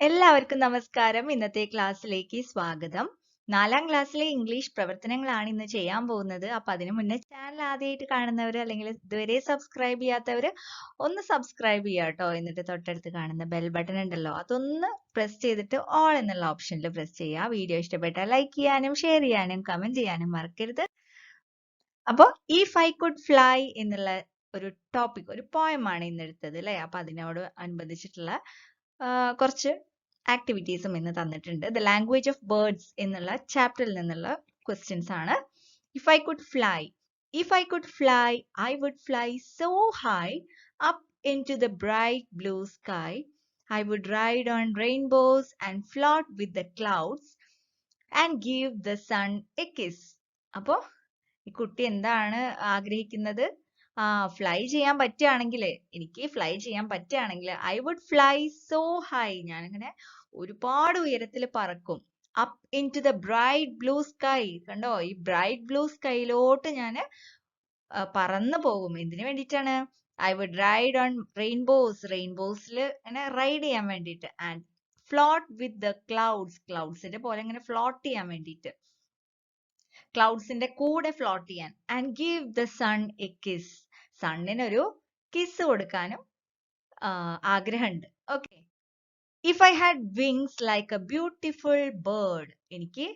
എല്ലാവർക്കും നമസ്കാരം. ഇന്നത്തെ ക്ലാസ്സിലേക്ക് സ്വാഗതം. 4ാം ക്ലാസ്സിലെ ഇംഗ്ലീഷ് പ്രവർത്തനങ്ങളാണ് ഇന്ന് ചെയ്യാൻ പോകുന്നത്. അപ്പൊ അതിനു മുന്നേ ചാനൽ ആദ്യമായിട്ട് കാണുന്നവർ അല്ലെങ്കിൽ ഇതുവരെ സബ്സ്ക്രൈബ് ചെയ്യാത്തവർ ഒന്ന് സബ്സ്ക്രൈബ് ചെയ്യുക കേട്ടോ. എന്നിട്ട് തൊട്ടടുത്ത് കാണുന്ന ബെൽ ബട്ടൺ ഉണ്ടല്ലോ, അതൊന്ന് പ്രസ് ചെയ്തിട്ട് ഓൾ എന്നുള്ള ഓപ്ഷനിൽ പ്രസ് ചെയ്യുക. വീഡിയോ ഇഷ്ടപ്പെട്ടാൽ ലൈക്ക് ചെയ്യാനും ഷെയർ ചെയ്യാനും കമന്റ് ചെയ്യാനും മറക്കരുത്. അപ്പോൾ ഇഫ് ഐ കുഡ് ഫ്ലൈ എന്നുള്ള ഒരു ടോപ്പിക്, ഒരു പോയമാണ് ഇന്ന് എടുത്തത് അല്ലേ. അപ്പൊ അതിനോട് അനുബന്ധിച്ചിട്ടുള്ള കുറച്ച് ആക്ടിവിറ്റീസും ഇന്ന് തന്നിട്ടുണ്ട്. ദ ലാംഗ്വേജ് ഓഫ് ബേർഡ്സ് എന്നുള്ള ചാപ്റ്ററിൽ നിന്നുള്ള ക്വസ്റ്റ്യൻസ് ആണ്. If I could fly, if I could fly, I would fly so high up into the bright blue sky. I would ride on rainbows and float with the clouds and give the sun a kiss. അപ്പോ ഈ കുട്ടി എന്താണ് ആഗ്രഹിക്കുന്നത്? Fly ചെയ്യാൻ പറ്റുകയാണെങ്കിൽ, എനിക്ക് fly ചെയ്യാൻ പറ്റുകയാണെങ്കിൽ I would fly so high, ഞാനിങ്ങനെ ഒരുപാട് ഉയരത്തിൽ പറക്കും. Up into the bright blue sky, കണ്ടോ, ഈ ബ്രൈറ്റ് ബ്ലൂ സ്കൈയിലോട്ട് ഞാൻ പറന്നു പോകും. എന്തിനു വേണ്ടിയിട്ടാണ്? I would ride on rainbows, റെയിൻബോസിൽ ഇങ്ങനെ റൈഡ് ചെയ്യാൻ വേണ്ടിയിട്ട്. And float with the clouds, ക്ലൗഡ്സിന്റെ പോലെ ഇങ്ങനെ ഫ്ലോട്ട് ചെയ്യാൻ വേണ്ടിയിട്ട്, ക്ലൗഡ്സിന്റെ കൂടെ ഫ്ലോട്ട് ചെയ്യാൻ. And give the sun a kiss, സണ്ണിനൊരു കിസ് കൊടുക്കാനും ആഗ്രഹമുണ്ട്. Okay. If I had wings like a beautiful bird, എനിക്ക്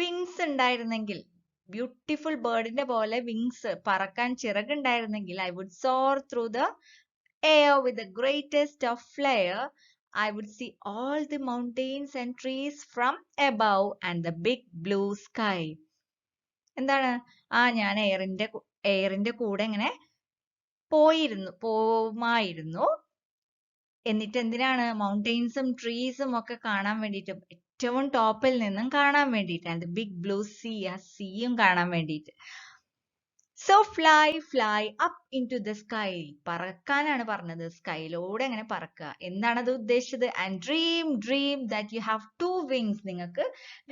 വിങ്സ് ഉണ്ടായിരുന്നെങ്കിൽ, ബ്യൂട്ടിഫുൾ ബേർഡിന്റെ പോലെ വിങ്സ്, പറക്കാൻ ചിറകുണ്ടായിരുന്നെങ്കിൽ, I would soar through the air with the greatest of flair. I would see all the mountains and trees from above and the big blue sky. എന്താണ്? ഞാൻ എയറിന്റെ കൂടെ ഇങ്ങനെ പോമായിരുന്നു. എന്നിട്ട് എന്തിനാണ്? മൗണ്ടെയിൻസും ട്രീസും ഒക്കെ കാണാൻ വേണ്ടിയിട്ട്, ഏറ്റവും ടോപ്പിൽ നിന്നും കാണാൻ വേണ്ടിയിട്ട്. ആൻഡ് ബിഗ് ബ്ലൂ സീ, ആ സീയും കാണാൻ വേണ്ടിയിട്ട്. So fly fly up into the sky, പറക്കാനാണ് പറഞ്ഞത്. സ്കൈയിലൂടെ അങ്ങനെ പറക്കുക. എന്താണ് അത് ഉദ്ദേശിച്ചത്? And dream dream that you have 2 wings, നിങ്ങൾക്ക്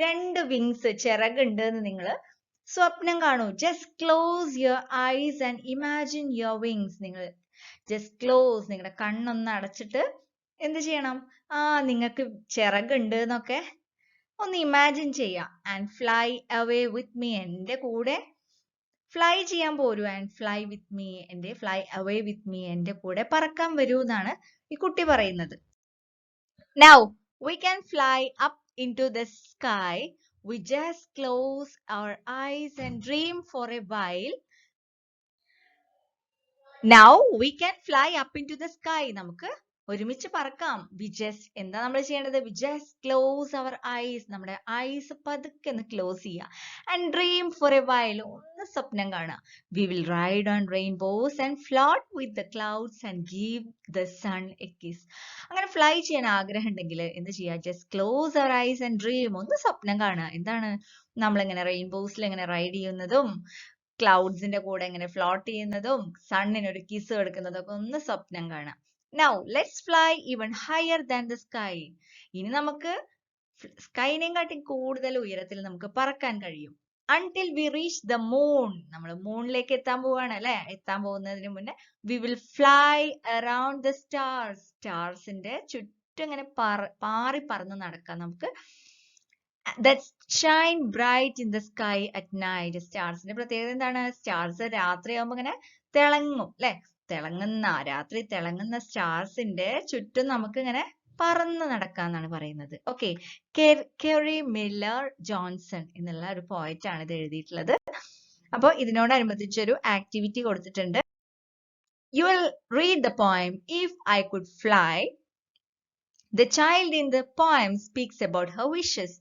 2 വിങ്സ്, ചിറകുണ്ട് എന്ന് നിങ്ങൾ സ്വപ്നം കാണൂ. Just close your eyes and imagine your wings. നിങ്ങൾ ജസ്റ്റ് ക്ലോസ്, നിങ്ങളുടെ കണ്ണൊന്ന് അടച്ചിട്ട് എന്ത് ചെയ്യണം? നിങ്ങൾക്ക് ചിറകുണ്ട് എന്നൊക്കെ ഒന്ന് ഇമാജിൻ ചെയ്യാം. And fly away with me, എൻ്റെ കൂടെ ഫ്ലൈ ചെയ്യാൻ പോരൂ. And fly with me, fly away with me, എൻ്റെ കൂടെ പറക്കാൻ വരൂ എന്നാണ് ഈ കുട്ടി പറയുന്നത്. Now we can fly up into the sky. We just close our eyes and dream for a while. Now we can fly up into the sky. നമുക്ക് ഒരുമിച്ച് പറക്കാം. എന്താ നമ്മൾ ചെയ്യേണ്ടത്? We just close our eyes. നമ്മുടെ ice പതുക്കെ ഒന്ന് close ചെയ്യുക. And dream for a while. ഒന്ന് സ്വപ്നം കാണുക. We will ride on rainbows and float with the clouds and give the sun a kiss. അങ്ങനെ ഫ്ലൈ ചെയ്യാൻ ആഗ്രഹം ഉണ്ടെങ്കിൽ എന്ത് ചെയ്യുക? Just close our eyes and dream. ഒന്ന് സ്വപ്നം കാണുക. എന്താണ്? നമ്മളിങ്ങനെ റെയിൻബോസിൽ ഇങ്ങനെ റൈഡ് ചെയ്യുന്നതും, ക്ലൗഡ്സിന്റെ കൂടെ ഇങ്ങനെ ഫ്ലോട്ട് ചെയ്യുന്നതും, സണ്ണിന് ഒരു കിസ് കൊടുക്കുന്നതും ഒക്കെ ഒന്ന് സ്വപ്നം കാണാം. Now let's fly even higher than the sky. ഇനി നമുക്ക് സ്കൈനെയും കാട്ടി കൂടുതൽ ഉയരത്തിൽ നമുക്ക് പറക്കാൻ കഴിയും. Until we reach the moon. നമ്മൾ മൂണിലേക്ക് എത്താൻ പോവാണ് അല്ലെ. എത്താൻ പോകുന്നതിന് മുന്നേ we will fly around the stars. സ്റ്റാർസിന്റെ ചുറ്റും ഇങ്ങനെ പാറി പറന്ന് നടക്കാം നമുക്ക്. That shine bright in the sky at night. സ്റ്റാർസിന്റെ പ്രത്യേകത എന്താണ്? സ്റ്റാർസ് രാത്രിയാകുമ്പോ ഇങ്ങനെ തിളങ്ങും അല്ലെ. രാത്രി തിളങ്ങുന്ന സ്റ്റാർസിന്റെ ചുറ്റും നമുക്ക് ഇങ്ങനെ പറന്ന് നടക്കാന്നാണ് പറയുന്നത്. ഓക്കെ. കെറി മില്ലർ ജോൺസൺ എന്നുള്ള ഒരു പോയറ്റ് ആണ് ഇത് എഴുതിയിട്ടുള്ളത്. അപ്പൊ ഇതിനോടനുബന്ധിച്ചൊരു ആക്ടിവിറ്റി കൊടുത്തിട്ടുണ്ട്. You will read the poem If I Could Fly. The child in the poem speaks about her wishes.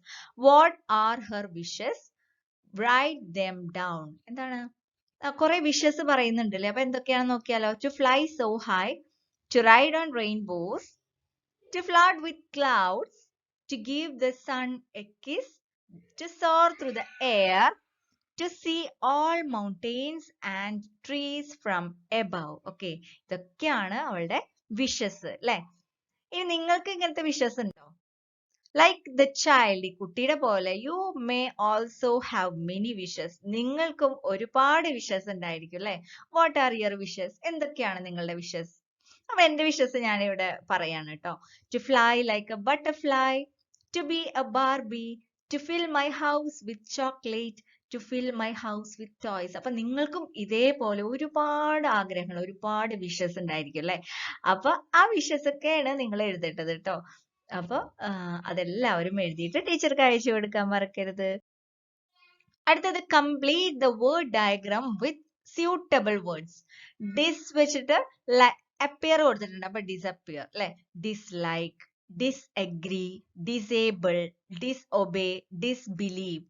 What are her wishes? Write them down. എന്താണ്? കുറെ വിഷസ് പറയുന്നുണ്ട് അല്ലേ. അപ്പൊ എന്തൊക്കെയാണെന്ന് നോക്കിയാലോ. To fly so high, to ride on rainbows, to float with clouds, to give the sun a kiss, to soar through the air, to see all mountains and trees from above. Okay, ഇതൊക്കെയാണ് അവളുടെ wishes അല്ലേ. ഇനി നിങ്ങൾക്ക് ഇങ്ങനത്തെ wishes ഉണ്ടോ? Like the child, ഈ കുട്ടിയുടെ പോലെ you may also have many wishes. നിങ്ങൾക്കും ഒരുപാട് വിഷസ് ഉണ്ടായിരിക്കും അല്ലെ. What are your wishes? എന്തൊക്കെയാണ് നിങ്ങളുടെ വിഷസ്? അപ്പൊ എന്റെ വിഷസ് ഞാൻ ഇവിടെ പറയാണ് കേട്ടോ. To fly like a butterfly, to be a Barbie, to fill my house with chocolate, to fill my house with toys. അപ്പൊ നിങ്ങൾക്കും ഇതേപോലെ ഒരുപാട് ആഗ്രഹങ്ങൾ, ഒരുപാട് വിഷസ് ഉണ്ടായിരിക്കും അല്ലെ. അപ്പൊ ആ വിഷസ് ഒക്കെയാണ് നിങ്ങൾ എഴുതേണ്ടത് കേട്ടോ. അപ്പൊ അതെല്ലാവരും എഴുതിയിട്ട് ടീച്ചർക്ക് അയച്ചു കൊടുക്കാൻ മറക്കരുത്. അടുത്തത് complete the word diagram with suitable words. Dis വെച്ചിട്ട് അപ്പിയർ കൊടുത്തിട്ടുണ്ട്. അപ്പൊ ഡിസപ്പിയർ അല്ലെ, dislike, disagree, disable, disobey, disbelieve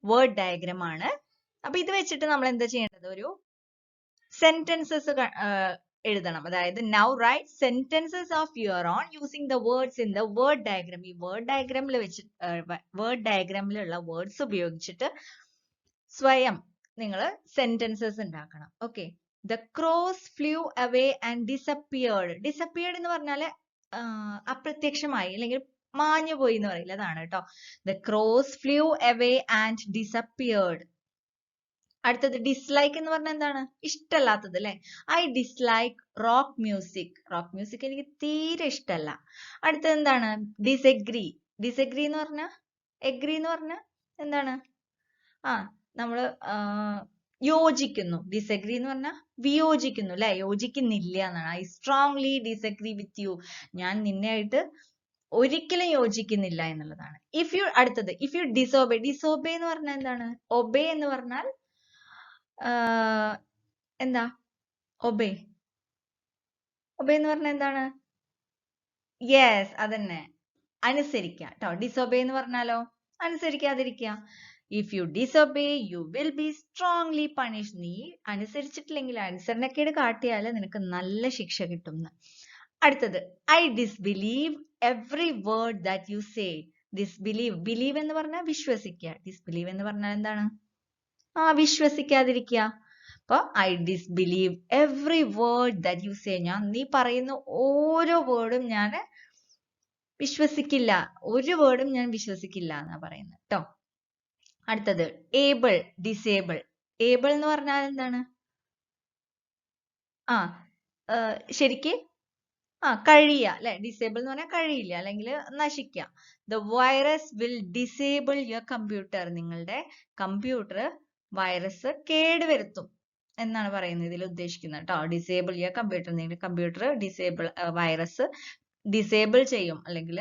word diagram ആണ്. അപ്പൊ ഇത് വെച്ചിട്ട് നമ്മൾ എന്താ ചെയ്യേണ്ടത്, ഒരു സെന്റൻസസ് എഴുതണം. അതായത് now write sentences of your own using the words in the word diagram. ഈ വേർഡ് ഡയഗ്രാമിൽ വെച്ച് വേർഡ് ഡയഗ്രാമിലുള്ള വേർഡ്സ് ഉപയോഗിച്ചിട്ട് സ്വയം നിങ്ങൾ സെന്റൻസസ് ഉണ്ടാക്കണം. Okay. The crows flew away and disappeared. Disappeared എന്ന് പറഞ്ഞാൽ അപ്രത്യക്ഷമായി അല്ലെങ്കിൽ മാഞ്ഞു പോയി എന്ന് പറയില്ല, അതാണ് കേട്ടോ. The crows flew away and disappeared. അടുത്തത് ഡിസ്ലൈക്ക് എന്ന് പറഞ്ഞാൽ എന്താണ്, ഇഷ്ടമല്ലാത്തത് അല്ലെ. I dislike rock music. Rock music എനിക്ക് തീരെ ഇഷ്ടമല്ല. അടുത്തത് എന്താണ്, ഡിസഗ്രി. ഡിസഗ്രി എന്ന് പറഞ്ഞാൽ, എഗ്രി എന്ന് പറഞ്ഞാൽ എന്താണ്, നമ്മള് യോജിക്കുന്നു. ഡിസഗ്രി എന്ന് പറഞ്ഞാൽ വിയോജിക്കുന്നു അല്ലെ, യോജിക്കുന്നില്ല എന്നാണ്. I strongly disagree with you. ഞാൻ നിന്നെയായിട്ട് ഒരിക്കലും യോജിക്കുന്നില്ല എന്നുള്ളതാണ്. അടുത്തത് ഇഫ് യു ഡിസോബേ. ഡിസോബേ എന്ന് പറഞ്ഞാൽ എന്താണ്, ഒബേ എന്ന് പറഞ്ഞാൽ എന്താ, ഒബേ. ഒബേ എന്ന് പറഞ്ഞാൽ എന്താണ്, യെസ് അതന്നെ, അനുസരിക്കുക കേട്ടോ. ഡിസോബേ എന്ന് പറഞ്ഞാലോ, അനുസരിക്കാതിരിക്കുക. If you disobey you will be strongly punish. നീ അനുസരിച്ചിട്ടില്ലെങ്കിൽ, അനുസരണക്കേട് കാട്ടിയാൽ നിനക്ക് നല്ല ശിക്ഷ കിട്ടും. അടുത്തത് I disbelieve every word that you say. Disbelieve, believe എന്ന് പറഞ്ഞാൽ വിശ്വസിക്കുക. ഡിസ്ബിലീവ് എന്ന് പറഞ്ഞാൽ എന്താണ്, വിശ്വസിക്കാതിരിക്കുക. അപ്പൊ I disbelieve every word that you say. നീ പറയുന്ന ഓരോ വേർഡും ഞാൻ വിശ്വസിക്കില്ല, ഒരു വേർഡും ഞാൻ വിശ്വസിക്കില്ല എന്നാ പറയുന്നത് കേട്ടോ. അടുത്തത് ഏബിൾ, ഡിസേബിൾ. ഏബിൾ എന്ന് പറഞ്ഞാൽ എന്താണ്, ശരിക്ക് കഴിയുക അല്ലെ. ഡിസേബിൾ എന്ന് പറഞ്ഞാൽ കഴിയില്ല അല്ലെങ്കിൽ നശിക്കുക. The virus will disable your computer. നിങ്ങളുടെ കമ്പ്യൂട്ടർ വൈറസ് കേടുവരുത്തും എന്നാണ് പറയുന്നത് ഇതിൽ ഉദ്ദേശിക്കുന്നത് കേട്ടോ. ഡിസേബിൾ യുവർ കമ്പ്യൂട്ടർ, നിങ്ങളുടെ കമ്പ്യൂട്ടർ വൈറസ് ഡിസേബിൾ ചെയ്യും, അല്ലെങ്കിൽ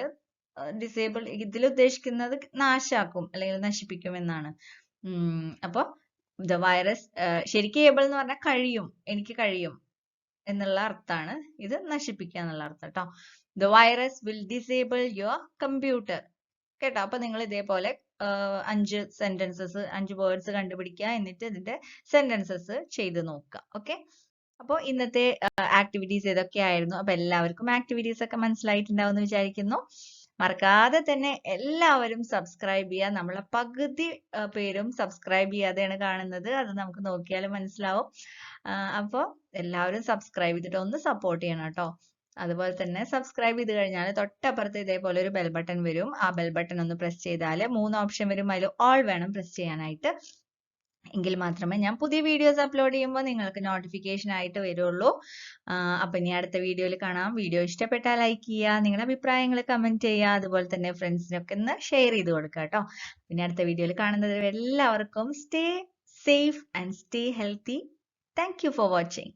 ഡിസേബിൾ ഇതിൽ ഉദ്ദേശിക്കുന്നത് നാശാക്കും അല്ലെങ്കിൽ നശിപ്പിക്കും എന്നാണ്. അപ്പൊ ദ വൈറസ്, ശരിക്കും ഏബിൾ എന്ന് പറഞ്ഞാൽ കഴിയും, എനിക്ക് കഴിയും എന്നുള്ള അർത്ഥമാണ്. ഇത് നശിപ്പിക്കുക എന്നുള്ള അർത്ഥം കേട്ടോ. The virus will disable your computer കേട്ടോ. അപ്പൊ നിങ്ങൾ ഇതേപോലെ 5 സെന്റൻസസ്, 5 വേർഡ്സ് കണ്ടുപിടിക്കുക, എന്നിട്ട് ഇതിന്റെ സെന്റൻസസ് ചെയ്ത് നോക്കുക. ഓക്കെ. അപ്പോൾ ഇന്നത്തെ ആക്ടിവിറ്റീസ് ഇതൊക്കെയായിരുന്നു. അപ്പൊ എല്ലാവർക്കും ആക്ടിവിറ്റീസ് ഒക്കെ മനസ്സിലായിട്ടുണ്ടാവും എന്ന് വിചാരിക്കുന്നു. മറക്കാതെ തന്നെ എല്ലാവരും സബ്സ്ക്രൈബ് ചെയ്യുക. നമ്മളെ പകുതി പേരും സബ്സ്ക്രൈബ് ചെയ്യാതെയാണ് കാണുന്നത്, അത് നമുക്ക് നോക്കിയാൽ മനസ്സിലാവും. അപ്പോൾ എല്ലാവരും സബ്സ്ക്രൈബ് ചെയ്തിട്ട് ഒന്ന് സപ്പോർട്ട് ചെയ്യണം കേട്ടോ. അതുപോലെ തന്നെ സബ്സ്ക്രൈബ് ചെയ്ത് കഴിഞ്ഞാൽ തൊട്ടപ്പുറത്ത് ഇതേപോലെ ഒരു ബെൽ ബട്ടൺ വരും. ആ ബെൽ ബട്ടൺ ഒന്ന് പ്രസ് ചെയ്താൽ 3 ഓപ്ഷൻ വരും, അതിൽ ഓൾ വേണം പ്രസ് ചെയ്യാനായിട്ട്. എങ്കിൽ മാത്രമേ ഞാൻ പുതിയ വീഡിയോസ് അപ്ലോഡ് ചെയ്യുമ്പോൾ നിങ്ങൾക്ക് നോട്ടിഫിക്കേഷൻ ആയിട്ട് വരുള്ളൂ. അപ്പൊ ഇനി അടുത്ത വീഡിയോയിൽ കാണാം. വീഡിയോ ഇഷ്ടപ്പെട്ടാൽ ലൈക്ക് ചെയ്യുക, നിങ്ങളുടെ അഭിപ്രായങ്ങൾ കമന്റ് ചെയ്യുക, അതുപോലെ തന്നെ ഫ്രണ്ട്സിനൊക്കെ ഒന്ന് ഷെയർ ചെയ്ത് കൊടുക്കുക കേട്ടോ. പിന്നെ അടുത്ത വീഡിയോയിൽ കാണുന്നത് എല്ലാവർക്കും stay safe and stay healthy. Thank you for watching.